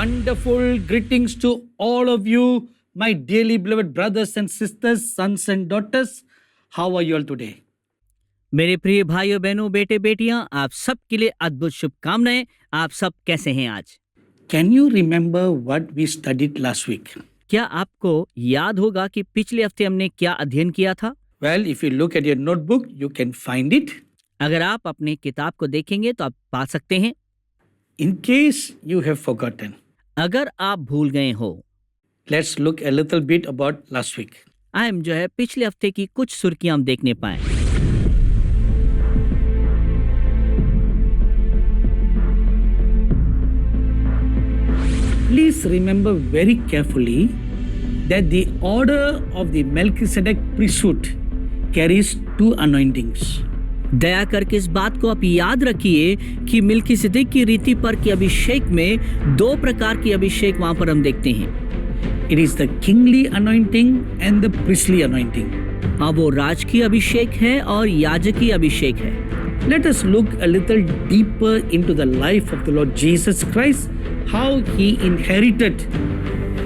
Wonderful greetings to all of you, my dearly beloved brothers and sisters, sons and daughters. How are you all today? मेरे प्रिय भाइयों बहनों बेटे बेटियां, आप सब के लिए अद्भुत शुभकामनाएं। आप सब कैसे हैं आज? Can you remember what we studied last week? क्या आपको याद होगा कि पिछले हफ्ते हमने क्या अध्ययन किया था? Well, if you look at your notebook, you can find it. अगर आप अपने किताब को देखेंगे तो आप पा सकते हैं। In case you have forgotten, अगर आप भूल गए हो, let's look a little bit about last week. हम जो है पिछले हफ्ते की कुछ सुर्खियां हम देखने पाए। Please remember very carefully that the order of the Melchizedek priesthood carries two anointings. दया करके इस बात को आप याद रखिए कि मिल्कीसिदक की रीति पर के अभिषेक में दो प्रकार की अभिषेक वहां पर हम देखते हैं। It is the kingly anointing and the priestly anointing. अब वो राजकीय अभिषेक है और याजकीय अभिषेक है। Let us look a little deeper into the life of the Lord Jesus Christ, how he inherited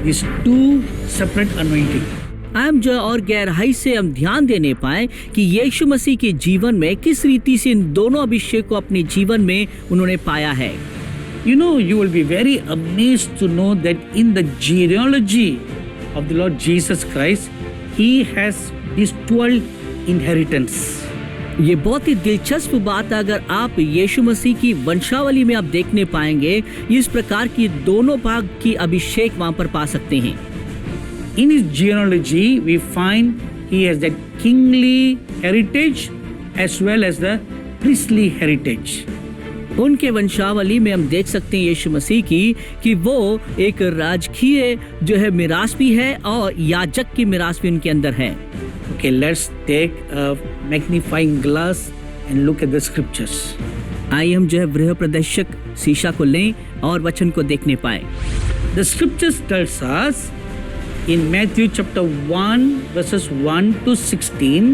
these two separate anointings. हम जो और गहराई से हम ध्यान देने पाए कि यीशु मसीह के जीवन में किस रीति से इन दोनों अभिषेक को अपने जीवन में उन्होंने पाया है। You know, you will be very amazed to know that in the genealogy of the Lord Jesus Christ, he has these 12 inheritance. ये बहुत ही दिलचस्प बात है। अगर आप यीशु मसीह की वंशावली में आप देखने पाएंगे, इस प्रकार की दोनों भाग की अभिषेक वहां पर पा सकते हैं। In his genealogy, we find he has that kingly heritage as well as the priestly heritage. उनके वंशावली में हम देख सकते हैं यीशु मसीह की कि वो एक राजकीय जो है मिरास भी है और याजक की मिरास भी उनके अंदर है। Okay, let's take a magnifying glass and look at the scriptures. आइए हम जो है वृहद प्रदर्शक शीशा को लें और वचन को देखने पाए। The scriptures tells us in Matthew chapter 1 verses 1 to 16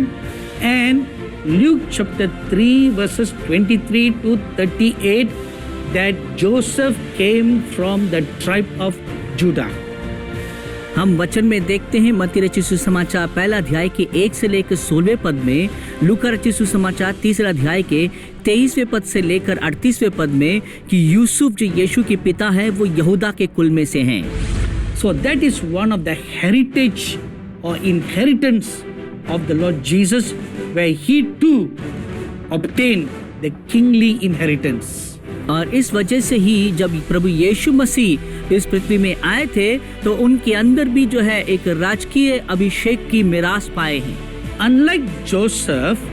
and Luke chapter 3 verses 23 to 38 that Joseph came from the tribe of Judah. हम वचन में देखते हैं मत्ती रचित सुसमाचार पहला अध्याय के 1 से लेकर 16वें पद में, लूका रचित सुसमाचार तीसरा अध्याय के 23वें पद से लेकर 38वें पद में कि यूसुफ जो यीशु के पिता है वो यहूदा के कुल में से हैं। So that is one of the heritage or inheritance of the Lord Jesus, where he too obtained the kingly inheritance. और इस वजह से ही जब प्रभु यीशु मसीह इस पृथ्वी में आए थे तो उनके अंदर भी जो है एक राजकीय अभिषेक की मिरास पाए हैं। Unlike Joseph,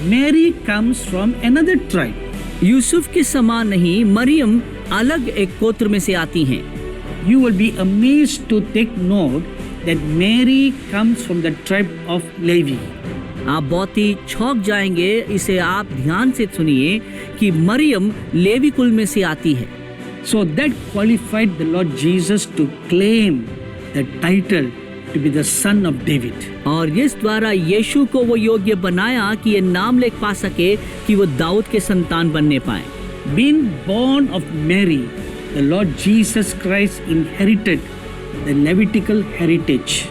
Mary comes from another tribe. Yusuf के समान नहीं, मरियम अलग एक गोत्र में से आती हैं। You will be amazed to take note that Mary comes from the tribe of Levi. आप बहुत ही चौंक जाएंगे, इसे आप ध्यान से सुनिए कि मरियम लेवी कुल में से आती है। So that qualified the Lord Jesus to claim the title to be the son of David. और इस द्वारा यीशु को वो योग्य बनाया कि ये नाम ले पा सके कि वो दाऊद के संतान बनने पाए। Being born of Mary, the Lord Jesus Christ inherited the Levitical heritage.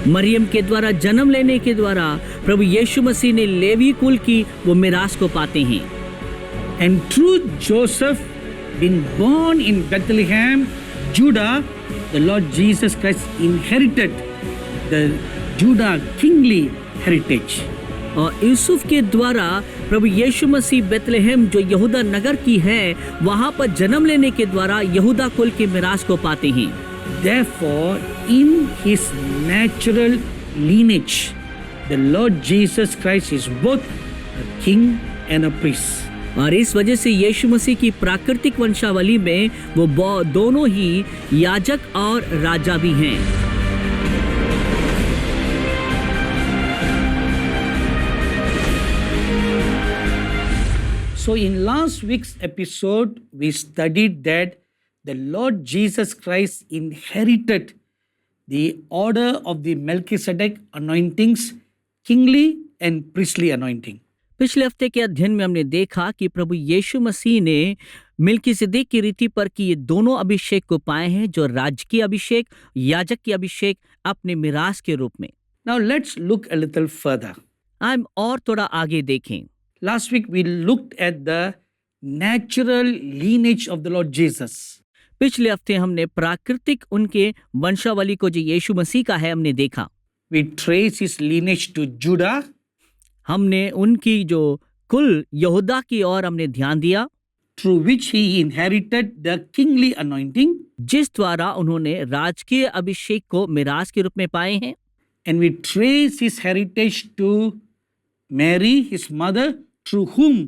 Maryam के द्वारा जन्म लेने के द्वारा प्रभु यीशु मसीह ने लेवी कुल की वो मिरास को पाते हैं। And through Joseph being born in Bethlehem, Judah, the Lord Jesus Christ inherited the Judah kingly heritage. और यूसुफ के द्वारा प्रभु यीशु मसीह बेतलेहम जो यहूदा नगर की है वहां पर जन्म लेने के द्वारा यहूदा कुल की मिरास को पाते हैं। Therefore, in his natural lineage, the Lord Jesus Christ is both a king and a priest. और इस वजह से यीशु मसीह की प्राकृतिक वंशावली में वो दोनों ही याजक और राजा भी हैं। So in last week's episode, we studied that the Lord Jesus Christ inherited the order of the Melchizedek anointings, kingly and priestly anointing. पिछले हफ्ते के अध्ययन में हमने देखा कि प्रभु यीशु मसीह ने मिल्कीसिदक की रीति पर कि ये दोनों अभिषेक को पाए हैं, जो राजकीय अभिषेक, याजक की अभिषेक अपने मिरास के रूप में। Now let's look a little further. हम और थोड़ा आगे देखें। Last week we looked at the natural lineage of the Lord Jesus. पिछले हफ्ते हमने प्राकृतिक उनके वंशावली को जो यीशु मसीह का है हमने देखा। We trace his lineage to Judah, हमने उनकी जो कुल यहूदा की ओर हमने ध्यान दिया, through which he inherited the kingly anointing, जिस द्वारा उन्होंने राजकीय अभिषेक को मिरास के रूप में पाए हैं। and we trace his heritage to Mary, his mother, through whom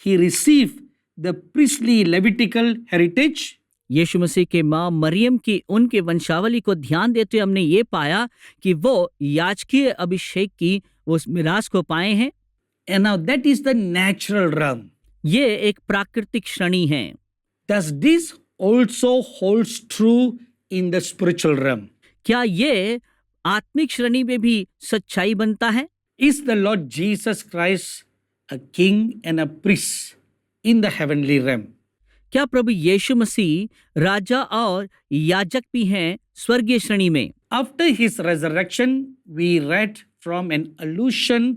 he received the priestly Levitical heritage. यीशु मसीह के माँ मरियम की उनके वंशावली को ध्यान देते हुए हमने ये पाया कि वो याजकीय अभिषेक की उस मिरास को पाए हैं। And now that is the natural realm. ये एक प्राकृतिक श्रेणी है। Does this also holds true in the spiritual realm? क्या ये आत्मिक श्रेणी में भी सच्चाई बनता है? Is the Lord Jesus Christ a king and a priest in the heavenly realm? क्या प्रभु यीशु मसीह राजा और याजक भी हैं स्वर्गीय श्रेणी में? After his resurrection, we read from an allusion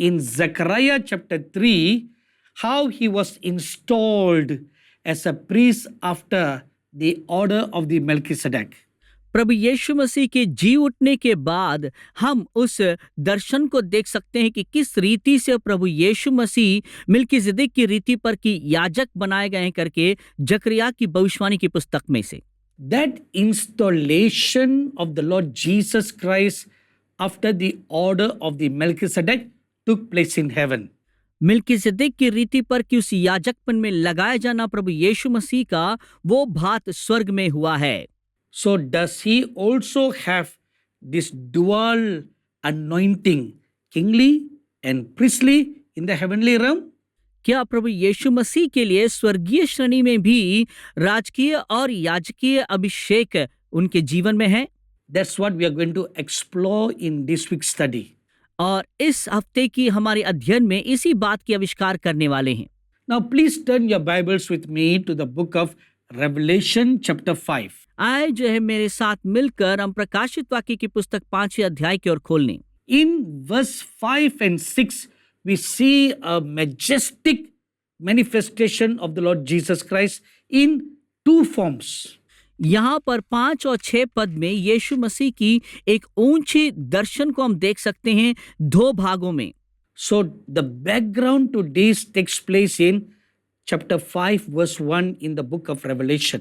in Zechariah chapter 3 how he was installed as a priest after the order of the Melchizedek. प्रभु यीशु मसीह के जी उठने के बाद हम उस दर्शन को देख सकते हैं कि किस रीति से प्रभु यीशु मसीह मिल्कीसिदक की रीति पर कि याजक बनाए गए हैं करके जकरिया की भविष्यवाणी की पुस्तक में से। That installation of the Lord Jesus Christ after the order of the Melchizedek took place in heaven. मिल्कीसिदक की रीति पर कि उस याजकपन में लगाया जाना प्रभु यीशु मसीह का वो भात स्वर्ग में हुआ है। So does he also have this dual anointing, kingly and priestly in the heavenly realm? क्या प्रभु यीशु मसीह के लिए स्वर्गीय श्रेणी में भी राजकीय और याजकीय अभिषेक उनके जीवन में है? That's what we are going to explore in this week's study. और इस हफ्ते की हमारे अध्ययन में इसी बात की आविष्कार करने वाले हैं। Now please turn your Bibles with me to the book of Revelation chapter 5. आए जो है मेरे साथ मिलकर हम प्रकाशित वाक्य की पुस्तक 5वें अध्याय की ओर खोल लें। In verse 5 and 6, we see a majestic manifestation of the Lord Jesus Christ in two forms. यहाँ पर 5 और 6 पद में यीशु मसीह की एक ऊंची दर्शन को हम देख सकते हैं दो भागों में। So the background to this takes place in chapter 5 verse 1 in the book of Revelation.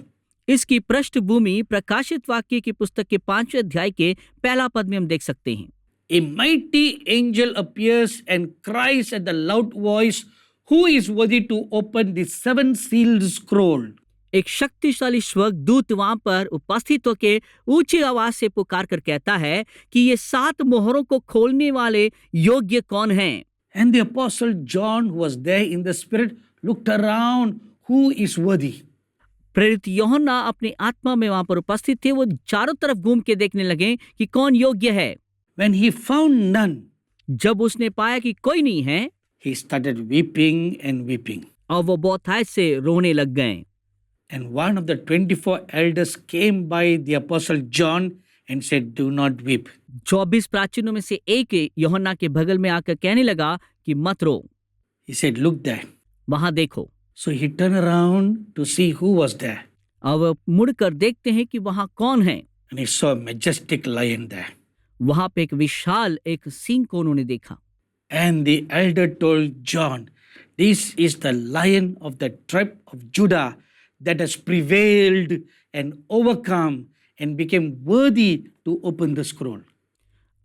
इसकी पृष्ठभूमि प्रकाशित वाक्य की पुस्तक के 5वें अध्याय के पहला पद में हम देख सकते हैं। A mighty angel appears and cries at the loud voice, "Who is worthy to open the seven sealed scroll?" एक शक्तिशाली स्वर्गदूत वहां पर उपस्थित होकर ऊंची आवाज से पुकार कर कहता है कि ये 7 मोहरों को खोलने वाले योग्य कौन हैं? And the apostle John, who was there in the spirit, looked around, "Who is worthy?" प्रेरित यूहन्ना अपनी आत्मा में वहां पर उपस्थित थे। वो चारों तरफ घूम के देखने लगे कि कौन योग्य है। When he found none, जब उसने पाया कि कोई नहीं है, he started weeping and weeping. और वो बहुतायत से रोने लग गए। And one of the 24 elders came by the apostle John and said, "Do not weep." 24 प्राचीनों में से एक यूहन्ना के बगल में आकर कहने लगा कि मत रो। He said, "Look there." वहां देखो। So he turned around to see who was there. अब मुड़कर देखते हैं कि वहां कौन है। And he saw a majestic lion there. वहां पे एक विशाल एक सिंह को उन्होंने देखा। And the elder told John, "This is the lion of the tribe of Judah that has prevailed and overcome and became worthy to open the scroll."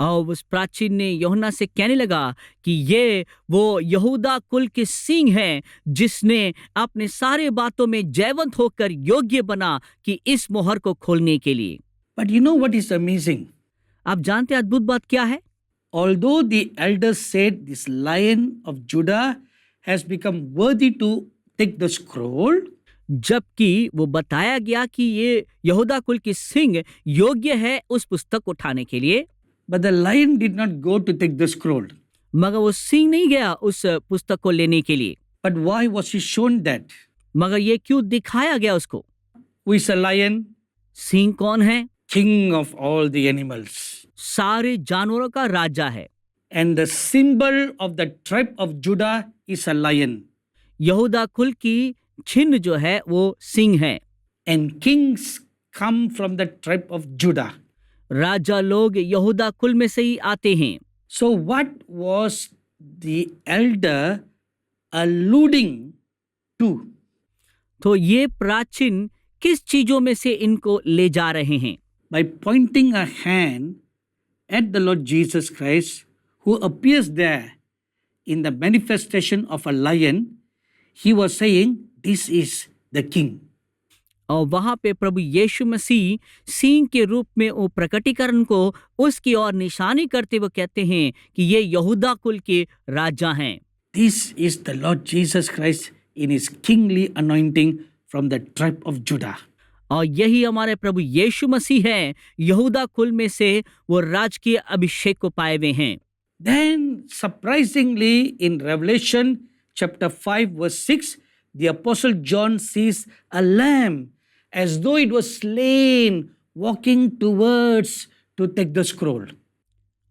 और उस प्राचीन ने यूहन्ना से कहने लगा कि ये वो यहूदा कुल के सिंह हैं जिसने अपने सारे बातों में जयवंत होकर योग्य बना कि इस मोहर को खोलने के लिए। But you know what is amazing? आप जानते हैं अद्भुत बात क्या है? Although the elders said this lion of Judah has become worthy to take the scroll, जबकि वो बताया गया कि ये यहूदा कुल की सिंह योग्य है उस पुस्तक को उठाने के लिए, but the lion did not go to take the scroll. मगर वो सिंह नहीं गया उस पुस्तक को लेने के लिए। But why was he shown that? मगर ये क्यों दिखाया गया उसको? Who is a lion? Singh कौन है? King of all the animals. सारे जानवरों का राजा है। And the symbol of the tribe of Judah is a lion. यहूदा कुल की चिन्ह जो है वो सिंह है। And kings come from the tribe of Judah. राजा लोग यहूदा कुल में से ही आते हैं। So what was the elder alluding to? तो ये प्राचीन किस चीजों में से इनको ले जा रहे हैं? By pointing a hand at the Lord Jesus Christ, who appears there in the manifestation of a lion, he was saying, "This is the king." और वहां पे प्रभु यीशु मसीह सिंह के रूप में वो प्रकटीकरण को उसकी ओर निशानी करते हुए कहते हैं कि ये यहूदा कुल के राजा हैं। This is the Lord Jesus Christ in his kingly anointing from the tribe of Judah. और यही हमारे प्रभु यीशु मसीह है, यहूदा कुल में से वो राजकीय अभिषेक को पाए हुए हैं। Then, surprisingly, in Revelation chapter 5, verse 6, the Apostle John sees a lamb as though it was slain, walking towards to take the scroll.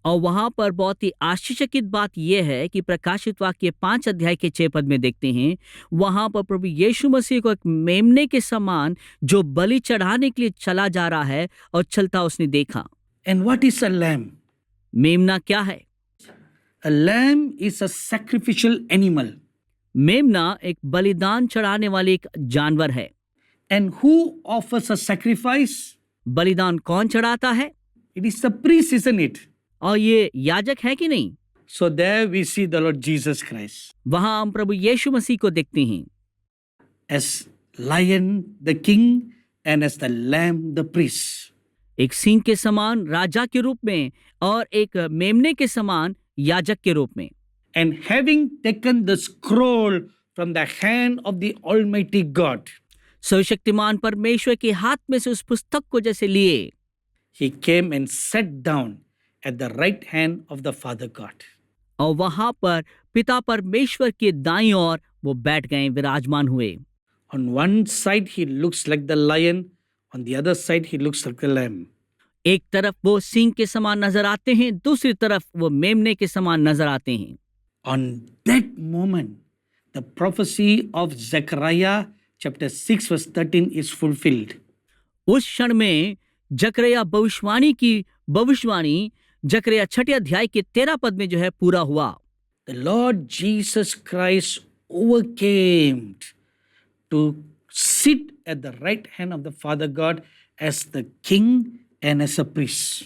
और वहां पर बहुत ही आश्चर्यचकित बात यह है कि प्रकाशित वाक्य 5 अध्याय के 6 पद में देखते हैं, वहां पर प्रभु यीशु मसीह को एक मेमने के समान जो बलि चढ़ाने के लिए चला जा रहा है और चलता उसने देखा। And what is a lamb? मेमना क्या है? A lamb is a sacrificial animal. मेमना एक बलिदान चढ़ाने वाली एक जानवर है। And who offers a sacrifice? बलिदान कौन चढ़ाता है? It is the priest, isn't it? और ये याजक है कि नहीं? So there we see the Lord Jesus Christ वहां हम प्रभु यीशु मसीह को देखते हैं as lion, the king, and as the lamb, the priest. एक सिंह के समान राजा के रूप में और एक मेमने के समान याजक के रूप में। And having taken the scroll from the hand of the Almighty God, सर्वशक्तिमान परमेश्वर के हाथ में से उस पुस्तक को जैसे लिए, he came and sat down at the right hand of the Father God. और वहां पर पिता परमेश्वर के दाईं ओर वो बैठ गए, विराजमान हुए। On one side he looks like the lion, on the other side he looks like the lamb. एक तरफ वो सिंह के समान नजर आते हैं, दूसरी तरफ वो मेमने के समान नजर आते हैं। On that moment, the prophecy of Zechariah chapter 6 verse 13 is fulfilled. उस क्षण में जकरिया भविष्यवाणी की भविष्यवाणी जकरिया 6 अध्याय के 13 पद में जो है पूरा हुआ। The Lord Jesus Christ overcame to sit at the right hand of the Father God as the king and as a priest.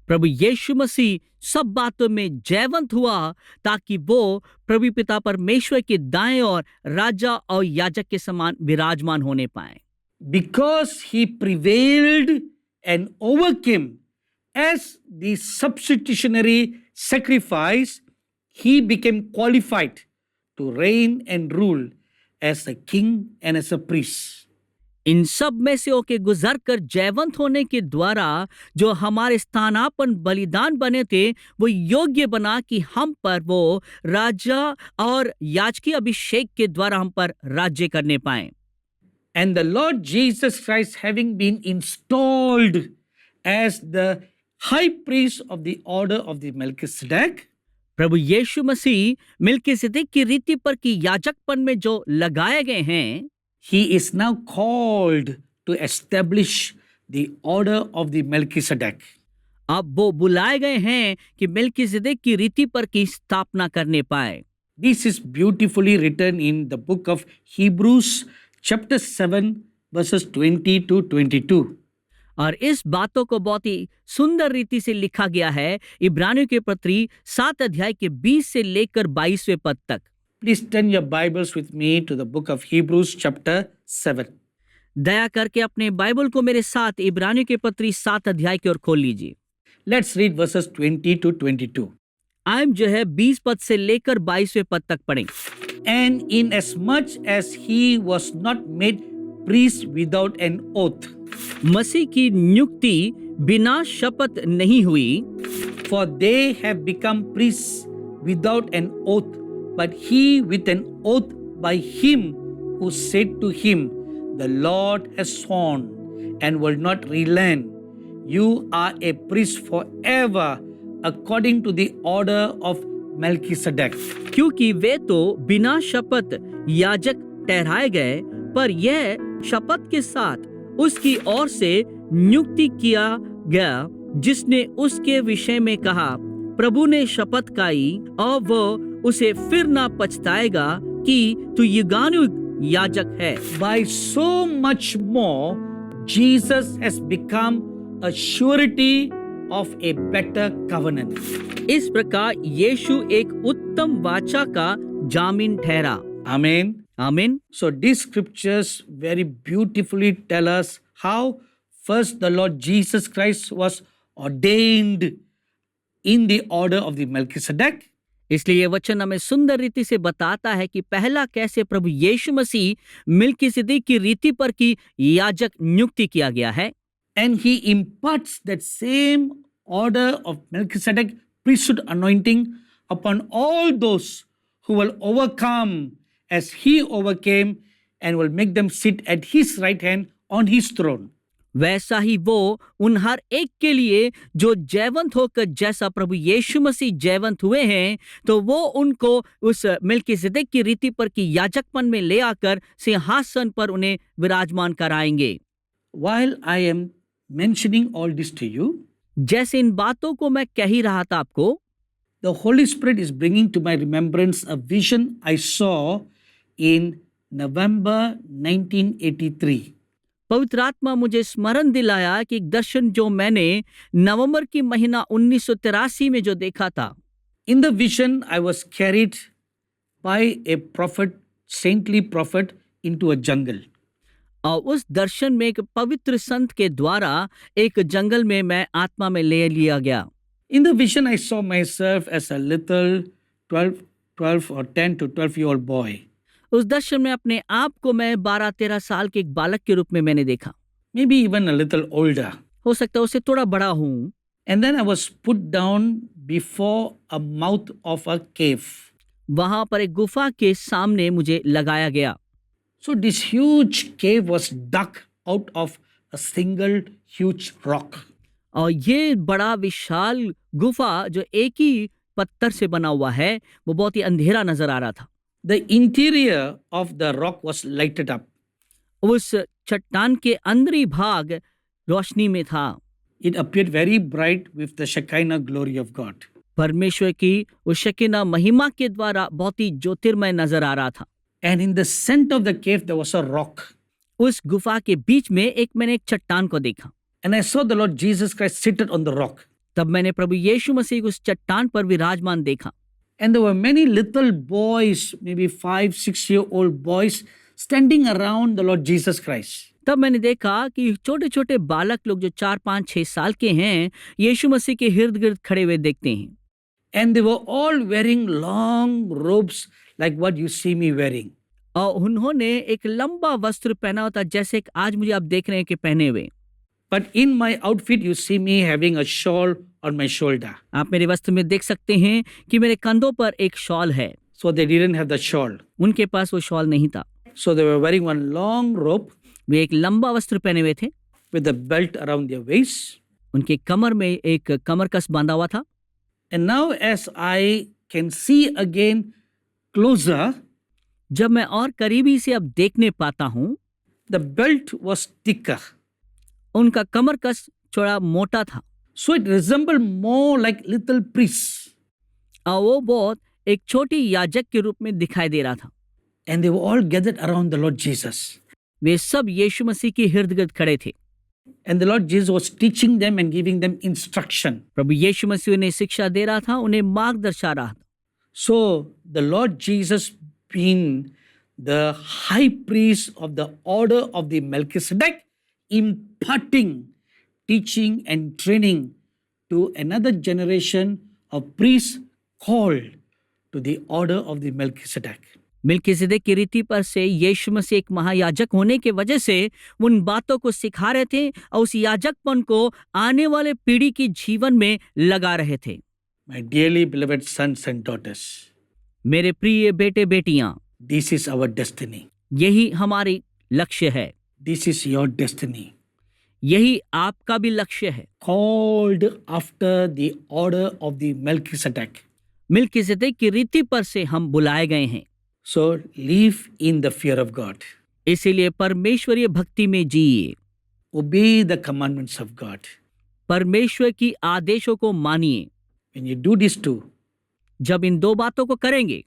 प्रभु यीशु मसीह सब बातों में जयवंत हुआ ताकि वो प्रभु पिता परमेश्वर के दाएं और राजा और याजक के समान विराजमान होने पाए। Because he prevailed and overcame as the substitutionary sacrifice, he became qualified to reign and rule as a king and as a priest. इन सब में से होके गुजर कर जयवंत होने के द्वारा जो हमारे स्थानापन्न बलिदान बने थे, वो योग्य बना कि हम पर वो राजा और याजकीय अभिषेक के द्वारा हम पर राज्य करने पाए। And the Lord Jesus Christ, having been installed as the high priest of the order of the Melchizedek, प्रभु यीशु मसीह मिल्कीसेदेक की रीति पर की याजकपन में जो लगाए गए हैं, he is now called to establish the order of the Melchizedek. अब वो बुलाए गए हैं कि मिल्कीसेदेक की रीति पर की स्थापना करने पाए। This is beautifully written in the book of Hebrews chapter 7 verses 20 to 22. और इस बातों को बहुत ही सुंदर रीति से लिखा गया है इब्रानियों के पत्री 7 अध्याय के 20 से लेकर 22वें पद तक। Please turn your Bibles with me to the book of Hebrews chapter 7. दया करके अपने बाइबल को मेरे साथ इब्रानियों के पत्री 7 अध्याय की ओर खोल लीजिए। Let's read verses 20 to 22. आइम जो है 20 पद से लेकर 22वें पद तक पढ़ें। And inasmuch as he was not made priest without an oath, मसीह की नियुक्ति बिना शपथ नहीं हुई, for they have become priests without an oath, but he with an oath by him who said to him, The Lord has sworn and will not relent. You are a priest forever according to the order of Melchizedek. क्योंकि वे तो बिना शपथ याजक ठहराए गए, पर यह शपथ के साथ उसकी ओर से नियुक्ति किया गया, जिसने उसके विषय में कहा, प्रभु ने शपथ खाई और वो उसे फिर ना पछताएगा कि तू युगानुयुग याजक है। By so much more, Jesus has become a surety of a better covenant. इस प्रकार यीशु एक उत्तम वाचा का जामीन ठहरा। Amen. आमीन। So these scriptures very beautifully tell us how first the Lord Jesus Christ was ordained in the order of the Melchizedek. इसलिए ये वचन हमें सुंदर रीति से बताता है कि पहला कैसे प्रभु यीशु मसीह मिल्किसिदक की रीति पर की याजक नियुक्ति किया गया है। And he imparts that same order of Melchizedek priesthood anointing upon all those who will overcome as he overcame and will make them sit at his right hand on his throne. वैसा ही वो उन हर एक के लिए जो जयवंत होकर जैसा प्रभु यीशु मसीह जयवंत हुए हैं, तो वो उनको उस मिल्किसिदक की रीति पर की याजकपन में ले आकर सिंहासन पर उन्हें विराजमान कराएंगे। While I am mentioning all this to you, जैसे इन बातों को मैं कह ही रहा था आपको, the Holy Spirit is bringing to my remembrance a vision I saw in November 1983. पवित्र आत्मा मुझे स्मरण दिलाया कि एक दर्शन जो मैंने नवंबर की महीना 1983 में जो देखा था। In the vision, I was carried by a prophet, saintly prophet, into a jungle. और उस दर्शन में एक पवित्र संत के द्वारा एक जंगल में मैं आत्मा में ले लिया गया। In the vision, I saw myself as a little 12 or 10 to 12-year-old boy. उस दर्शन में अपने आप को मैं 12-13 साल के एक बालक के रूप में मैंने देखा। Maybe even a little older. हो सकता है उससे थोड़ा बड़ा हूँ। And then I was put down before a mouth of a cave. वहां पर एक गुफा के सामने मुझे लगाया गया। So this huge cave was dug out of a single huge rock. और ये बड़ा विशाल गुफा जो एक ही पत्थर से बना हुआ है, वो बहुत ही अंधेरा नजर आ रहा था। The interior of the rock was lighted up. उस चट्टान के अंदरी भाग रोशनी में था। It appeared very bright with the Shekinah glory of God. परमेश्वर की उस शकीना महिमा के द्वारा बहुत ही ज्योतिर्मय नजर आ रहा था। And in the center of the cave there was a rock. उस गुफा के बीच में मैंने एक चट्टान को देखा। And I saw the Lord Jesus Christ seated on the rock. तब मैंने प्रभु यीशु मसीह को उस चट्टान पर विराजमान देखा। And there were many little boys, maybe 5-6-year-old boys, standing around the Lord Jesus Christ. तब मैंने देखा कि छोटे छोटे बालक लोग जो 4-5-6 साल के हैं, यीशु मसीह के इर्द गिर्द खड़े हुए देखते हैं। And they were all wearing long robes like what you see me wearing. और उन्होंने एक लंबा वस्त्र पहना होता जैसे कि आज मुझे आप देख रहे हैं कि पहने हुए। But in my outfit you see me having a shawl on my shoulder. आप मेरे वस्त्र में देख सकते हैं कि मेरे कंधों पर एक शॉल है। So they didn't have the shawl. उनके पास वो शॉल नहीं था। So they were wearing one long robe वे एक लंबा वस्त्र पहने हुए थे। with a belt around their waist. उनके कमर में एक कमरकस बांधा हुआ था। And now as I can see again closer, जब मैं और करीबी से अब देखने पाता हूँ, the belt was thicker. उनका कमरकस थोड़ा मोटा था। So it resembled more like little priests. और वो बहुत एक छोटी याजक के रूप में दिखाई दे रहा था। And they were all gathered around the Lord Jesus. वे सब यीशु मसीह के इर्द गिर्द खड़े थे। And the Lord Jesus was teaching them and giving them instruction. प्रभु यीशु मसीह उन्हें शिक्षा दे रहा था, उन्हें मार्ग दर्शा रहा था। So the Lord Jesus being the high priest of the order of the Melchizedek, imparting, teaching and training to another generation of priests called to the order of the Melchizedek. मिल्किसिदक की रीति पर से यीशु मसीह एक महायाजक होने के वजह से उन बातों को सिखा रहे थे और उस याजकपन को आने वाले पीढ़ी के जीवन में लगा रहे थे। My dearly beloved sons and daughters, मेरे प्रिय बेटे बेटियां, this is our destiny. यही हमारी लक्ष्य है, This is your destiny. यही आपका भी लक्ष्य है। Called after the order of the Melchizedek. मिल्कीसेदेक की रीति पर से हम बुलाए गए हैं, So live in the fear of God. इसीलिए परमेश्वरीय भक्ति में जिए, Obey the commandments of God. परमेश्वर की आदेशों को मानिए। When you do these two, जब इन दो बातों को करेंगे,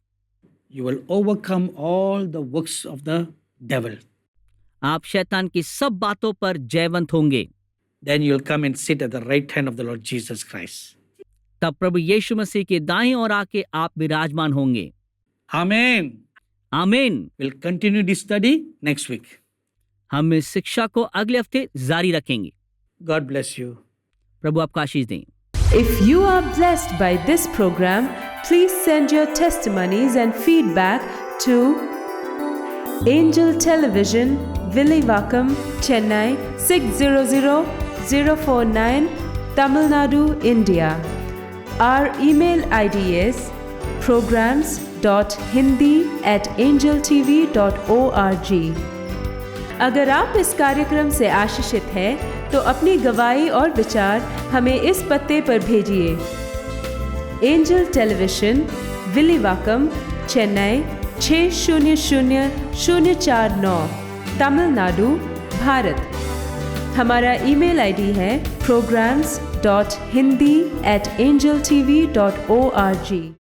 you will overcome all the works of the devil. आप शैतान की सब बातों पर जयवंत होंगे। Then you will come and sit at the right hand of the Lord Jesus Christ. तब प्रभु यीशु मसीह के दाएं ओर आके आप विराजमान होंगे। Amen. आमीन। We'll continue this study next week. हम इस शिक्षा को अगले हफ्ते जारी रखेंगे। God bless you. प्रभु आपका आशीष दें। If you are blessed by this program, please send your testimonies and feedback to Angel Television, Villivakkam, Chennai 600049, Tamil Nadu, India. Our email ID is programs.hindi@angeltv.org. अगर आप इस कार्यक्रम से आशीषित हैं, तो अपनी गवाही और विचार हमें इस पते पर भेजिए। Angel television, Villivakkam, Chennai 600049, Tamil Nadu, Bharat. हमारा ईमेल आईडी है programs.hindi@angeltv.org.